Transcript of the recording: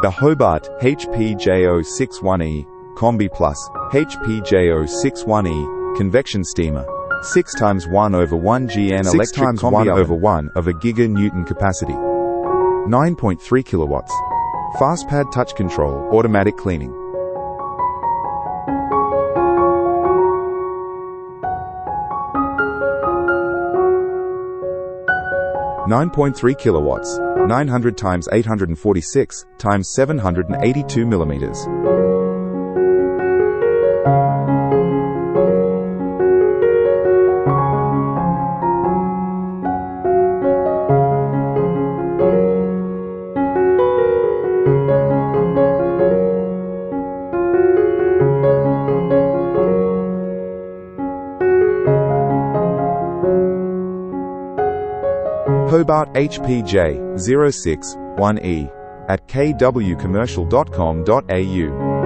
The Hobart HPJ061E Combi-Plus HPJ061E Convection Steamer, 6x1/1 GN electric combi over 1 of a giga-newton capacity, 9.3 kilowatts, FastPAD touch control, automatic cleaning. (9.3 kilowatts, 900 times 846 times 782 millimeters. Hobart HPJ061E at kwcommercial.com.au